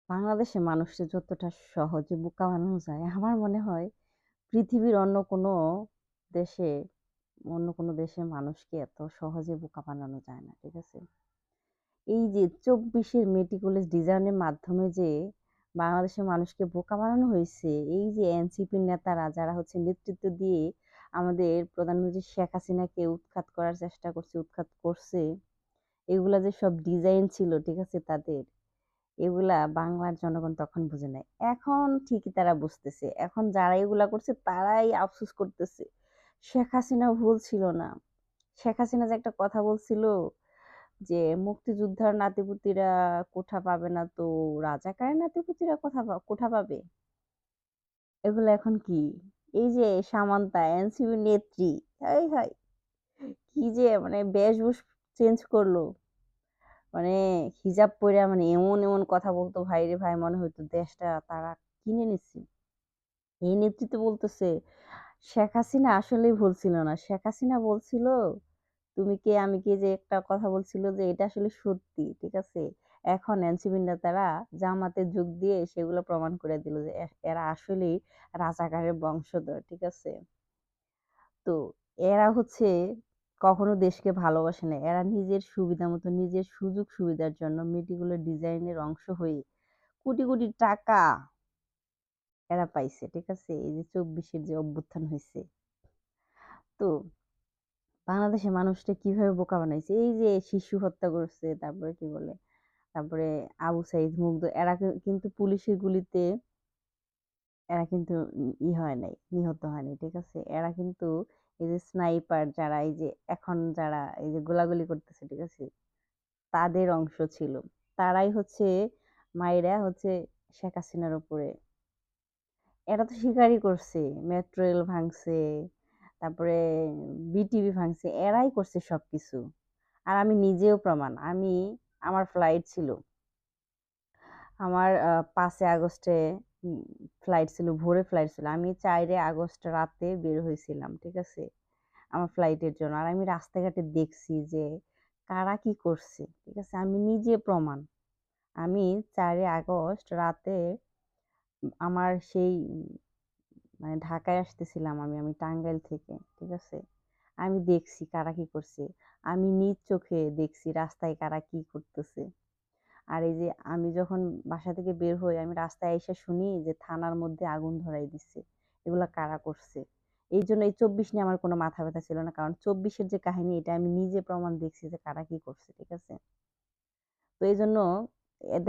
বাংলাদেশে মানুষকে যতটা সহজে বোকা বানানো যায়, আমার মনে হয় পৃথিবীর দেশে অন্য কোনো দেশের মানুষকে এত সহজে বোকা বানানো যায় না। ঠিক আছে? এই যে ২৪ এর মেটিকুলাস ডিজাইন এর মাধ্যমে যে বাংলাদেশের মানুষকে বোকা বানানো হইছে, এই যে এনসিপির নেতারা যারা হচ্ছে নেতৃত্ব দিয়ে আমাদের প্রধানমন্ত্রী শেখ হাসিনাকে উৎখাত করছে, এগুলা যে সব ডিজাইন ছিল, ঠিক আছে তাদের? এগুলা বাংলার জনগণ তখন বুঝে নাই। এখন ঠিকই তারা বুঝতেছে। এখন যারা এগুলা করছে তারাই আফসোস করতেছে। শেখ হাসিনা ভুল ছিল না। শেখ হাসিনা যে একটা কথা বলছিল যে, "মুক্তিযোদ্ধার নাতিপুতিরা কোঠা পাবে না তো রাজাকারের নাতিপুতিরা কোঠা পাবে?" এগুলা এখন কি? এই যে সামান্তা এনসিপির নেত্রী, হায়, হায়! কি যে মানে বেশভূষ চেঞ্জ করলো। মানে হিজাব পইড়া মানে এমন কথা বলতো ভাইরে ভাই মনে হইতো দেশটা তারা কিনে নিচ্ছে। এই নেতৃত্ব বলতেছে, শেখ হাসিনা আসলেই ভুল ছিল না। শেখ হাসিনা বলছিল, "তুমি কে আমি কে" যে একটা কথা বলছিল যে এটা আসলে সত্যি। ঠিক আছে? এখন এনসিপির নেতারা জামাতে যোগ দিয়ে সেগুলো প্রমাণ করে দিল যে এরা আসলেই রাজাকারের বংশধর। ঠিক আছে? তো এরা হচ্ছে কখনো দেশকে ভালোবাসে না। এরা নিজের সুবিধা মতো নিজের সুযোগ সুবিধার জন্য মেটিকুলার ডিজাইনের অংশ হয়ে কোটি টাকা এরা পাইছে। ঠিক আছে? এই যে ২৪ এর যে অভ্যুত্থান হইছে। তো বাংলাদেশের মানুষটা কিভাবে বোকা বানাইছে? এই যে শিশু হত্যা করছে, তারপরে কি বলে? তারপরে আবু সাঈদ, মুগ্ধ এরা কিন্তু পুলিশের গুলিতে এরা কিন্তু হয় নাই, নিহত হয়নি। ঠিক আছে? এরা কিন্তু এই যে স্নাইপার যারা এই যে এখন যারা এই যে গোলাগুলি করতেছে, ঠিক আছে? তাদের অংশ ছিল। তারাই হচ্ছে মাইরা হচ্ছে শেখ হাসিনার উপরে এরা তো শিকারই করছে। মেট্রো রেল ভাঙছে, তারপরে বিটিভি ভাঙছে। এরাই করছে সবকিছু। আর আমি নিজেও প্রমাণ। আমার ফ্লাইট ছিল। আমার ৫ এ আগস্টে উম ফ্লাইট ছিল, ভোরে ফ্লাইট ছিল। আমি ৪ এ আগস্ট রাতে বের হইছিলাম। ঠিক আছে? আমার ফ্লাইটের জন্য। আর আমি রাস্তাঘাটে দেখছি যে কারা কি করছে। ঠিক আছে? আমি নিজে প্রমাণ। আমি ৪ এ আগস্ট রাতে আমার সেই মানে ঢাকায় আসতেছিলাম আমি টাঙ্গাইল থেকে। ঠিক আছে? আমি দেখছি কারা কি করছে। আমি নিজ চোখে দেখছি রাস্তায় কারা কি করতেছে। আর এই যে আমি যখন বাসা থেকে বের হই, আমি রাস্তায় আইসা শুনি যে থানার মধ্যে আগুন ধরায় দিচ্ছে। এগুলা কারা করছে? এইজন্য এই ২৪ নিয়ে আমার কোনো মাথা ব্যাথা ছিল না। কারণ ২৪ এর যে কাহিনী এটা আমি নিজে প্রমাণ দেখছি যে কারা কি করছে। ঠিক আছে? তো এজন্য এদের